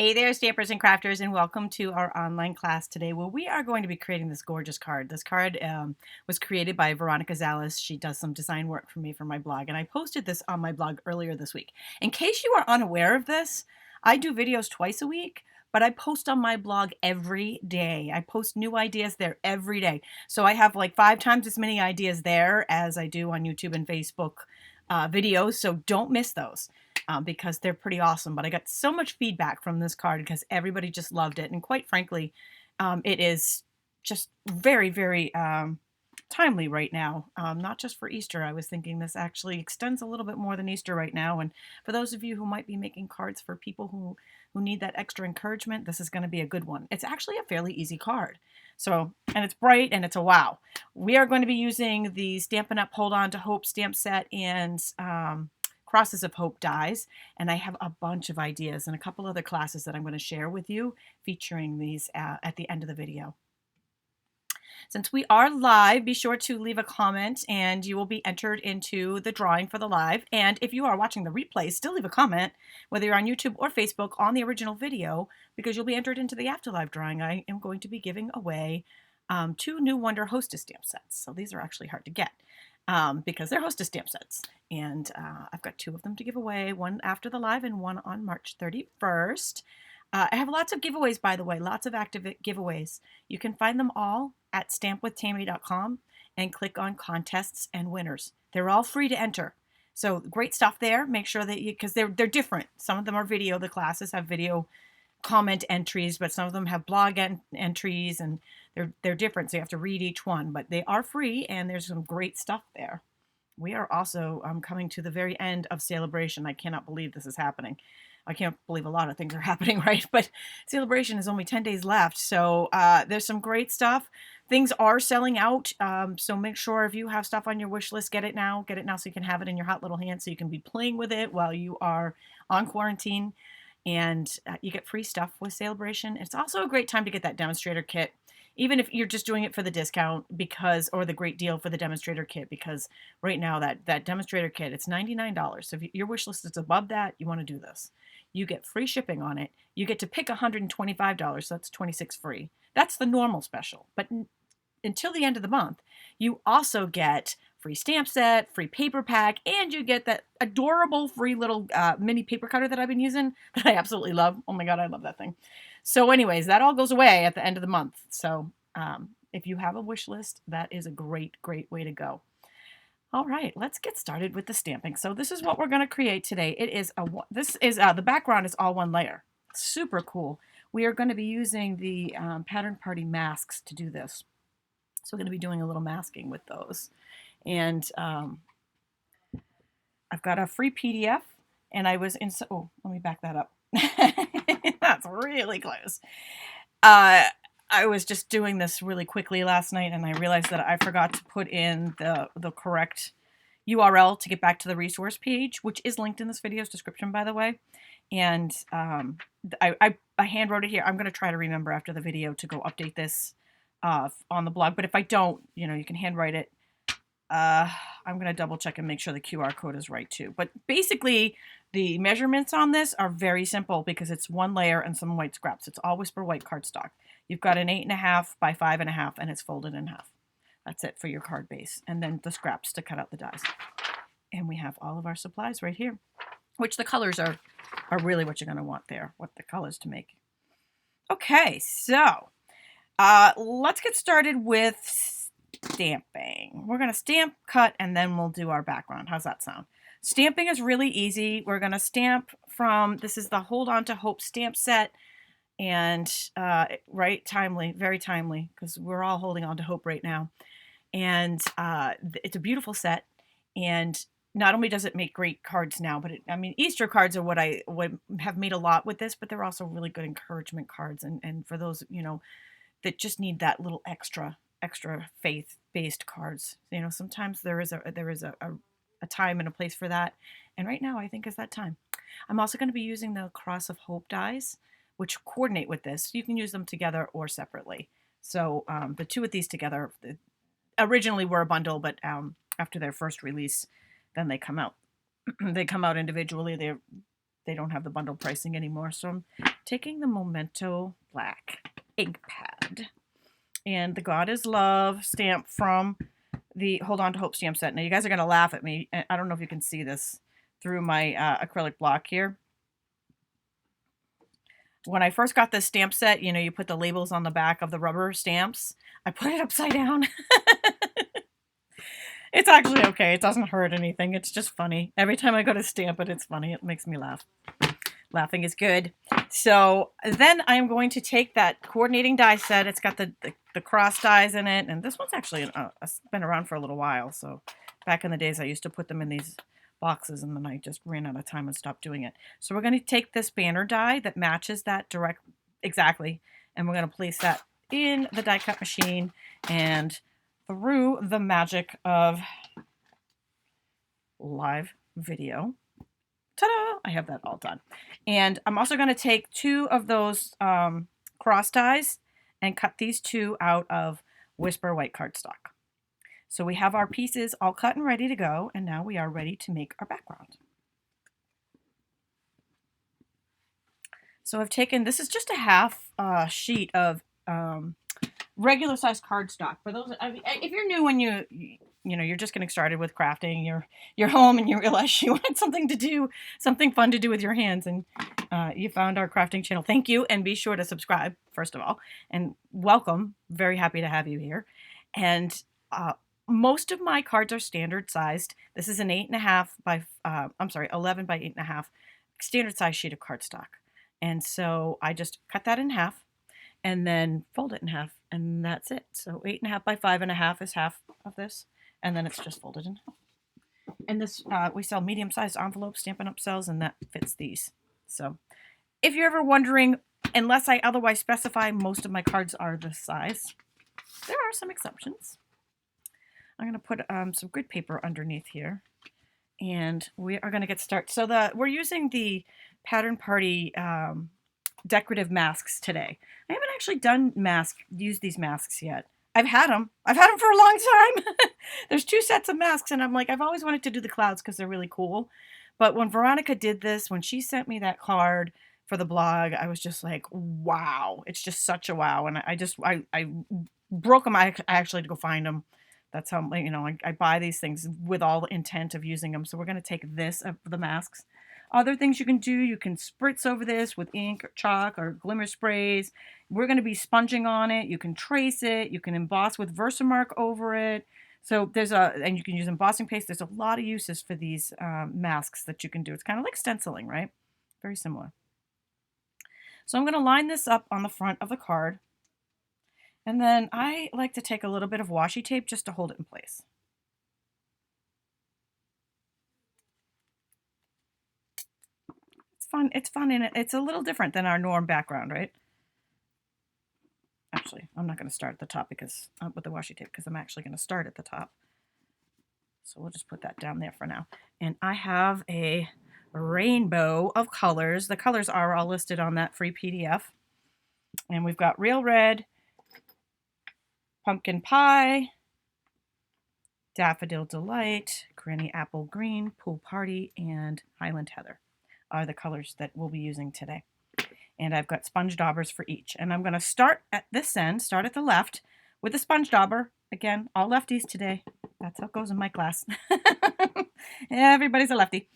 Hey there, stampers and crafters, and welcome to our online class today where we are going to be creating this gorgeous card. This card was created by Veronica Zales. She does some design work for me for my blog, and I posted this on my blog earlier this week. In case you are unaware of this, I do videos twice a week, but I post on my blog every day. I post new ideas there every day. So I have like 5 times as many ideas there as I do on YouTube and Facebook videos, so don't miss those. Because they're pretty awesome. But I got so much feedback from this card because everybody just loved it. And quite frankly, it is just very, very timely right now. Not just for Easter. I was thinking this actually extends a little bit more than Easter right now. And for those of you who might be making cards for people who need that extra encouragement, this is going to be a good one. It's actually a fairly easy card. So, and it's bright and it's a wow. We are going to be using the Stampin' Up! Hold On to Hope stamp set and Crosses of Hope dies, and I have a bunch of ideas and a couple other classes that I'm going to share with you featuring these at the end of the video. Since we are live, be sure to leave a comment and you will be entered into the drawing for the live. And if you are watching the replay, still leave a comment, whether you're on YouTube or Facebook, on the original video, because you'll be entered into the Afterlife drawing. I am going to be giving away 2 new Wonder Hostess stamp sets. So these are actually hard to get. Because they're Hostess stamp sets. And I've got 2 of them to give away, one after the live and one on March 31st. I have lots of giveaways, by the way, lots of active giveaways. You can find them all at stampwithtammy.com and click on contests and winners. They're all free to enter. So great stuff there. Make sure that you, because they're different. Some of them are video. The classes have video comment entries, but some of them have blog entries, and they're different, so you have to read each one, but they are free and there's some great stuff there. We are also coming to the very end of Celebration. I cannot believe this is happening. I can't believe a lot of things are happening, right? But Celebration is only 10 days left, so there's some great stuff. Things are selling out, so make sure if you have stuff on your wish list, get it now so you can have it in your hot little hand so you can be playing with it while you are on quarantine. And you get free stuff with Celebration. It's also a great time to get that demonstrator kit, even if you're just doing it for the discount, because, or the great deal for the demonstrator kit, because right now that demonstrator kit, it's $99. So if your wish list is above that, you want to do this. You get free shipping on it. You get to pick $125, so that's $26 free. That's the normal special. But until the end of the month, you also get free stamp set, free paper pack, and you get that adorable free little mini paper cutter that I've been using that I absolutely love. Oh my God, I love that thing. So anyways, that all goes away at the end of the month. So if you have a wish list, that is a great, great way to go. All right, let's get started with the stamping. So this is what we're going to create today. The background is all one layer. Super cool. We are going to be using the Pattern Party masks to do this. So we're going to be doing a little masking with those. And I've got a free PDF, and I was in. Oh, let me back that up. That's really close. I was just doing this really quickly last night, and I realized that I forgot to put in the correct URL to get back to the resource page, which is linked in this video's description, by the way. And I hand wrote it here. I'm going to try to remember after the video to go update this on the blog. But if I don't, you can handwrite it. I'm going to double check and make sure the QR code is right too. But basically, the measurements on this are very simple because it's one layer and some white scraps. It's all Whisper White cardstock. You've got an 8.5 by 5.5, and it's folded in half. That's it for your card base. And then the scraps to cut out the dies. And we have all of our supplies right here, which the colors are really what you're going to want there, what the colors to make. Okay, so let's get started with stamping. We're going to stamp, cut, and then we'll do our background. How's that sound? Stamping is really easy. We're going to stamp from, this is the Hold On to Hope stamp set, and right, timely, very timely, because we're all holding on to hope right now. And it's a beautiful set, and not only does it make great cards now, but Easter cards are what I would have made a lot with this, but they're also really good encouragement cards, and for those, that just need that little extra faith-based cards. Sometimes there is a time and a place for that, and right now I think is that time. I'm also going to be using the Cross of Hope dies, which coordinate with this. You can use them together or separately. So the 2 of these together originally were a bundle, but after their first release, then they come out. They come out individually. They're they don't have the bundle pricing anymore. So I'm taking the Memento Black ink pad and the God is Love stamp from the Hold On to Hope stamp set. Now you guys are going to laugh at me. I don't know if you can see this through my acrylic block here. When I first got this stamp set, you know, you put the labels on the back of the rubber stamps. I put it upside down. It's actually okay. It doesn't hurt anything. It's just funny. Every time I go to stamp it, it's funny. It makes me laugh. Laughing is good. So then I'm going to take that coordinating die set. It's got the cross dies in it. And this one's actually been around for a little while. So back in the days, I used to put them in these boxes and then I just ran out of time and stopped doing it. So we're going to take this banner die that matches that exactly. And we're going to place that in the die cut machine and through the magic of live video. Ta-da! I have that all done. And I'm also going to take 2 of those cross dies and cut these 2 out of Whisper white cardstock. So we have our pieces all cut and ready to go, and now we are ready to make our background. So I've taken, this is just a half sheet of regular size cardstock. For those, if you're new and you're just getting started with crafting, you're home and you realize you want something to do, something fun to do with your hands, and you found our crafting channel. Thank you, and be sure to subscribe first of all, and welcome. Very happy to have you here. And most of my cards are standard sized. This is an 8.5 by 11 by 8.5 standard size sheet of cardstock, and so I just cut that in half and then fold it in half, and that's it. So 8.5 by 5.5 is half of this, and then it's just folded in half. And this, we sell medium-sized envelopes, Stampin' Up! Sells, and that fits these. So if you're ever wondering, unless I otherwise specify, most of my cards are this size. There are some exceptions. I'm going to put some grid paper underneath here, and we are going to get started. So we're using the Pattern Party decorative masks today. I haven't actually used these masks yet. I've had them for a long time. There's 2 sets of masks, and I'm like, I've always wanted to do the clouds because they're really cool. But when Veronica did this, when she sent me that card for the blog, I was just like, wow, it's just such a wow. And I broke them. I actually had to go find them. That's how, you know, I buy these things with all the intent of using them. So we're going to take this of the masks. Other things you can do, you can spritz over this with ink or chalk or glimmer sprays. We're going to be sponging on it. You can trace it. You can emboss with Versamark over it. So and you can use embossing paste. There's a lot of uses for these masks that you can do. It's kind of like stenciling, right? Very similar. So I'm going to line this up on the front of the card. And then I like to take a little bit of washi tape just to hold it in place. It's fun, and it's a little different than our norm background, right? Actually, I'm not going to start at the top because with the washi tape, because I'm actually going to start at the top. So we'll just put that down there for now. And I have a rainbow of colors. The colors are all listed on that free PDF. And we've got Real Red, Pumpkin Pie, Daffodil Delight, Granny Apple Green, Pool Party, and Highland Heather are the colors that we'll be using today. And I've got sponge daubers for each. And I'm going to start at this end, start at the left with the sponge dauber. Again, all lefties today. That's how it goes in my class. Everybody's a lefty.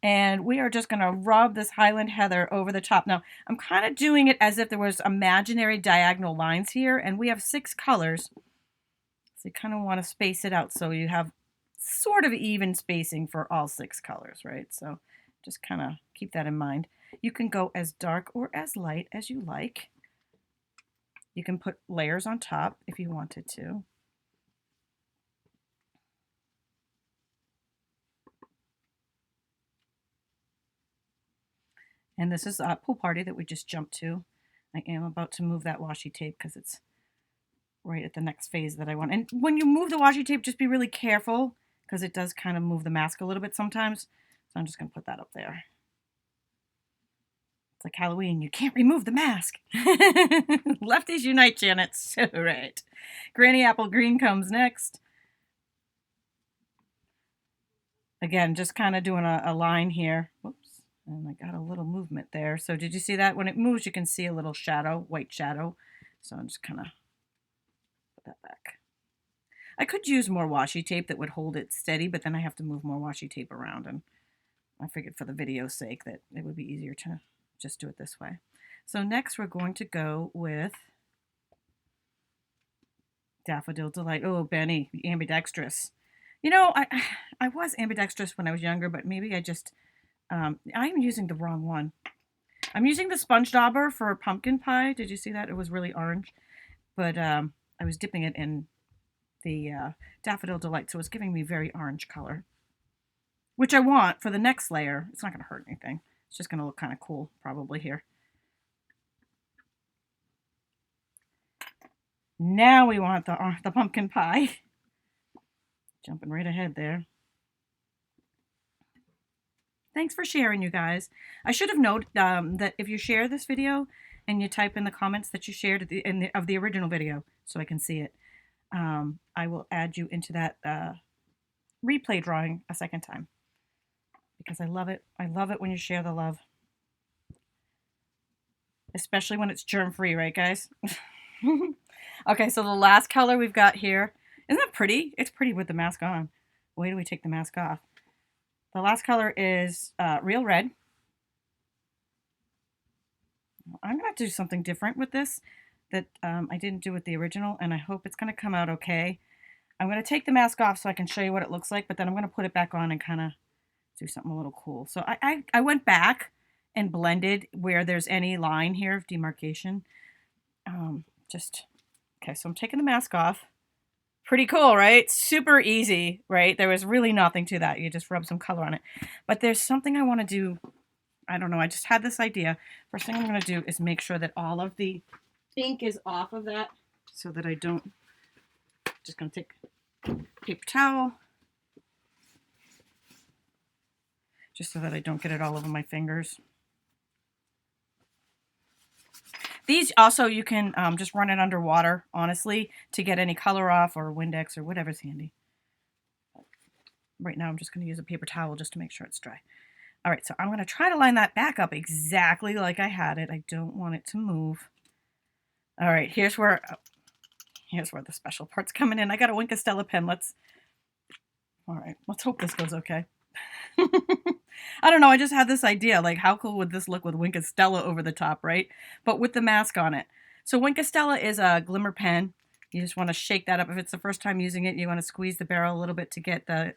And we are just going to rub this Highland Heather over the top. Now, I'm kind of doing it as if there was imaginary diagonal lines here. And we have 6 colors. So you kind of want to space it out so you have sort of even spacing for all 6 colors, right? So just kind of keep that in mind. You can go as dark or as light as you like. You can put layers on top if you wanted to. And this is a Pool Party that we just jumped to. I am about to move that washi tape because it's right at the next phase that I want. And when you move the washi tape, just be really careful because it does kind of move the mask a little bit sometimes. So I'm just going to put that up there. It's like Halloween. You can't remove the mask. Lefties unite, Janet. So right. Granny Apple Green comes next. Again, just kind of doing a line here. Whoops. And I got a little movement there. So did you see that? When it moves, you can see a little shadow, white shadow. So I'm just kind of put that back. I could use more washi tape that would hold it steady, but then I have to move more washi tape around. And I figured for the video's sake that it would be easier to just do it this way. So next we're going to go with Daffodil Delight. Oh, Benny, ambidextrous. You know, I was ambidextrous when I was younger, but maybe I just, I'm using the wrong one. I'm using the sponge dauber for pumpkin pie. Did you see that? It was really orange, but I was dipping it in the Daffodil Delight, so it's giving me very orange color, which I want for the next layer. It's not going to hurt anything. It's just going to look kind of cool probably here. Now we want the pumpkin pie. Jumping right ahead there. Thanks for sharing, you guys. I should have noted that if you share this video and you type in the comments that you shared of the original video so I can see it, I will add you into that replay drawing a second time because I love it. I love it when you share the love, especially when it's germ-free, right, guys? Okay, so the last color we've got here, isn't that pretty? It's pretty with the mask on. Wait till we take the mask off. The last color is Real Red. I'm going to have to do something different with this that I didn't do with the original, and I hope it's going to come out okay. I'm going to take the mask off so I can show you what it looks like, but then I'm going to put it back on and kind of do something a little cool. So I went back and blended where there's any line here of demarcation. Okay, so I'm taking the mask off. Pretty cool, right? Super easy, right? There was really nothing to that. You just rub some color on it. But there's something I want to do. I don't know. I just had this idea. First thing I'm going to do is make sure that all of the ink is off of that so that I don't. Just going to take a paper towel just so that I don't get it all over my fingers. These also, you can just run it under water, honestly, to get any color off, or Windex or whatever's handy. Right now I'm just going to use a paper towel just to make sure it's dry. All right, so I'm going to try to line that back up exactly like I had it. I don't want it to move. All right, here's where the special part's coming in. I got a Wink of Stella pen. All right, let's hope this goes okay. I don't know, I just had this idea, like how cool would this look with Wink of Stella over the top, right? But with the mask on it. So Wink of Stella is a glimmer pen. You just want to shake that up. If it's the first time using it, you want to squeeze the barrel a little bit to get the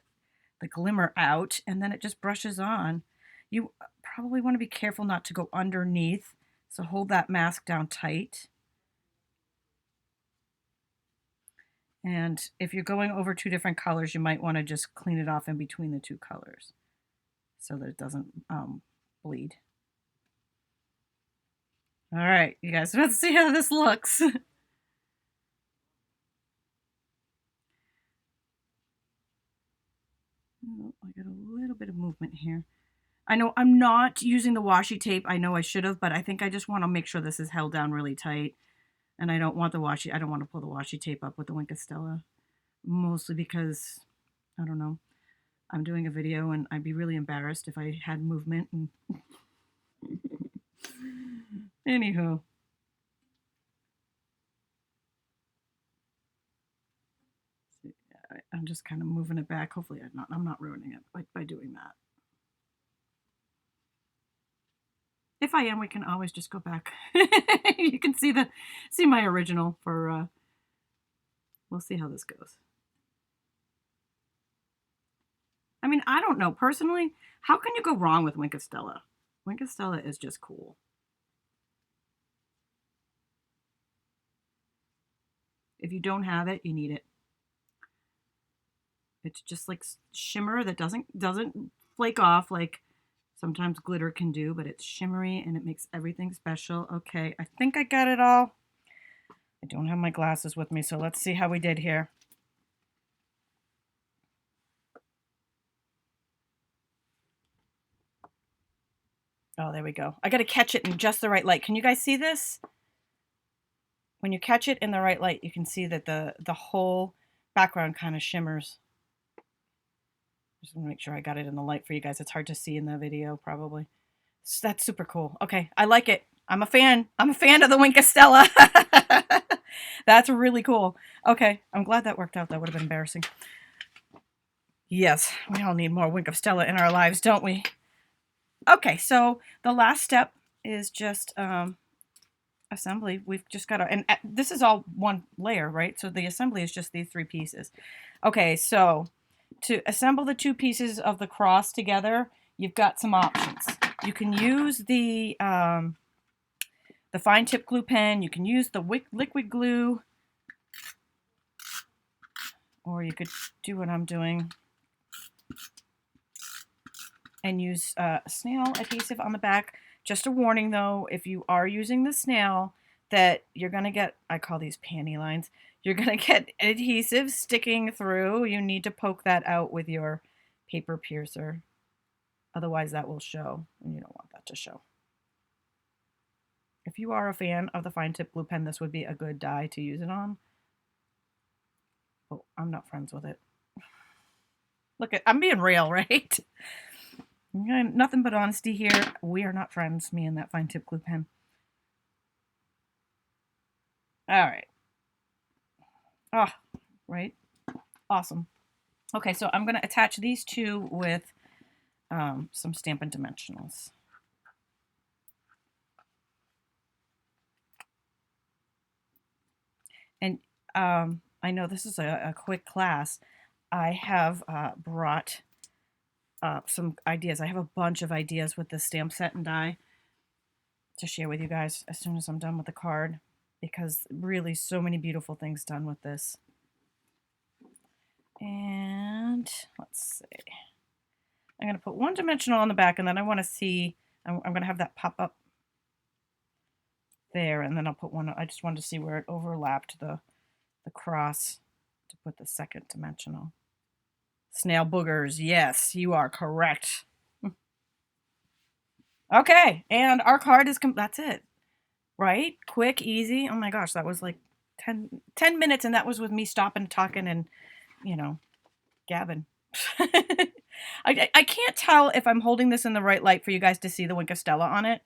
glimmer out, and then it just brushes on. You probably want to be careful not to go underneath, so hold that mask down tight. And if you're going over two different colors, you might want to just clean it off in between the two colors so that it doesn't bleed. All right, you guys, let's see how this looks. Oh, I got a little bit of movement here. I know I'm not using the washi tape. I know I should have, but I think I just want to make sure this is held down really tight. And I don't want the I don't want to pull the washi tape up with the Wink of Stella. Mostly because, I don't know, I'm doing a video and I'd be really embarrassed if I had movement. And anywho. I'm just kind of moving it back. Hopefully I'm not ruining it by doing that. If I am, we can always just go back. You can see my original for, we'll see how this goes. I mean, I don't know. Personally, how can you go wrong with Wink of Stella? Wink of Stella is just cool. If you don't have it, you need it. It's just like shimmer that doesn't flake off like sometimes glitter can do, but it's shimmery and it makes everything special. Okay, I think I got it all. I don't have my glasses with me, so let's see how we did here. Oh, there we go. I got to catch it in just the right light. Can you guys see this? When you catch it in the right light, you can see that the whole background kind of shimmers. Just want to make sure I got it in the light for you guys. It's hard to see in the video, probably. That's super cool. Okay, I like it. I'm a fan. I'm a fan of the Wink of Stella. That's really cool. Okay, I'm glad that worked out. That would have been embarrassing. Yes, we all need more Wink of Stella in our lives, don't we? Okay, so the last step is just assembly. We've just got to, and this is all one layer, right? So the assembly is just these 3 pieces. Okay, so to assemble the 2 pieces of the cross together, you've got some options. You can use the fine tip glue pen. You can use the liquid glue, or you could do what I'm doing and use snail adhesive on the back. Just a warning though, if you are using the snail, that you're going to get, I call these panty lines, you're going to get adhesive sticking through. You need to poke that out with your paper piercer. Otherwise that will show, and you don't want that to show. If you are a fan of the fine tip glue pen, this would be a good die to use it on. Oh, I'm not friends with it. Look, I'm being real, right? Nothing but honesty here. We are not friends, me and that fine tip glue pen. All right. Oh, right. Awesome. Okay, so I'm going to attach these 2 with some Stampin' Dimensionals. And I know this is a quick class. I have brought some ideas. I have a bunch of ideas with the stamp set and die to share with you guys as soon as I'm done with the card, because really so many beautiful things done with this. And let's see. I'm going to put 1 dimensional on the back, and then I want to see, I'm going to have that pop up there, and then I'll put 1, I just wanted to see where it overlapped the cross to put the 2nd dimensional. Snail boogers, yes, you are correct. Okay, and our card is, that's it, right? Quick, easy. Oh my gosh, that was like 10 minutes, and that was with me stopping, talking, and, you know, gabbing. I can't tell if I'm holding this in the right light for you guys to see the Wink of Stella on it,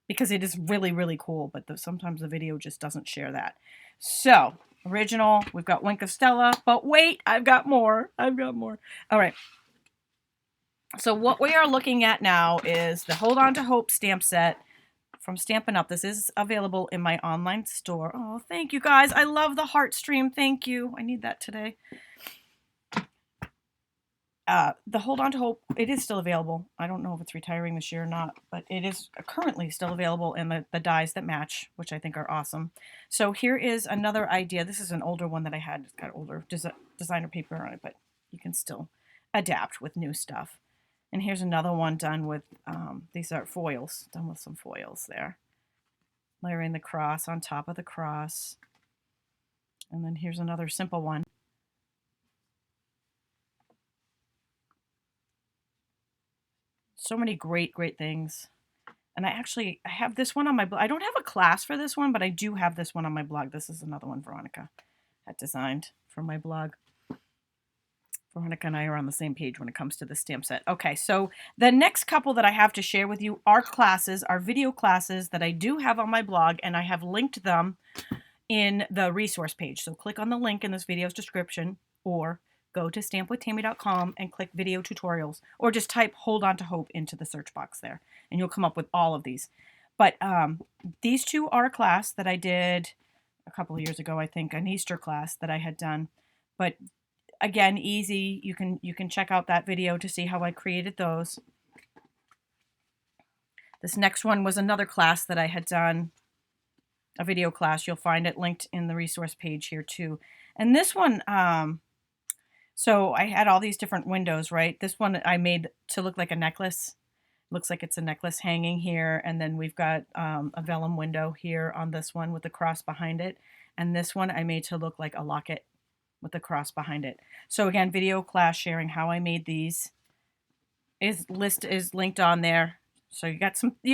because it is really, really cool, but sometimes the video just doesn't share that. So, original, we've got Wink of Stella, but wait, I've got more. I've got more. All right. So what we are looking at now is the Hold On to Hope stamp set from Stampin' Up. This is available in my online store. Oh, thank you guys. I love the heart stream. Thank you. I need that today. The Hold On to Hope, it is still available. I don't know if it's retiring this year or not, but it is currently still available in the dies that match, which I think are awesome. So here is another idea. This is an older one that I had. It's got older designer paper on it, but you can still adapt with new stuff. And here's another one done with, these are foils, done with some foils there. Layering the cross on top of the cross. And then here's another simple one. So many great, great things. And I have this one on my blog. I don't have a class for this one, but I do have this one on my blog. This is another one Veronica had designed for my blog. Veronica and I are on the same page when it comes to the stamp set. Okay, so the next couple that I have to share with you are classes, are video classes that I do have on my blog, and I have linked them in the resource page. So click on the link in this video's description, or go to stampwithtammy.com and click video tutorials, or just type Hold On to Hope into the search box there, and you'll come up with all of these. But these 2 are a class that I did a couple of years ago, I think, an Easter class that I had done. But again, easy. You can check out that video to see how I created those. This next one was another class that I had done, a video class. You'll find it linked in the resource page here too. And this one, so I had all these different windows, right? This one I made to look like a necklace. Looks like it's a necklace hanging here. And then we've got a vellum window here on this one with the cross behind it. And this one I made to look like a locket with the cross behind it. So again, video class sharing how I made these is linked on there. So you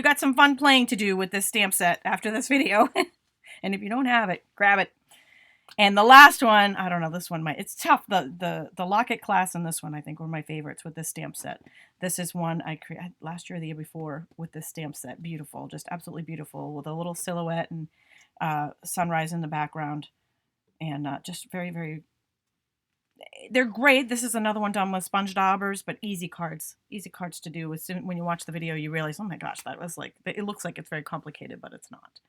got some fun playing to do with this stamp set after this video. And if you don't have it, grab it. And the last one, I don't know, this one might, it's tough. The Locket class and this one, I think, were my favorites with this stamp set. This is one I created last year or the year before with this stamp set. Beautiful, just absolutely beautiful, with a little silhouette and sunrise in the background. And just very, very, they're great. This is another one done with sponge daubers, but easy cards to do. As soon when you watch the video, you realize, oh my gosh, that was like, it looks like it's very complicated, but it's not.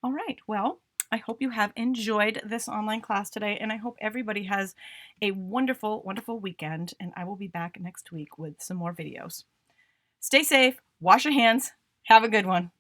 All right, well, I hope you have enjoyed this online class today, and I hope everybody has a wonderful, wonderful weekend, and I will be back next week with some more videos. Stay safe, wash your hands, have a good one.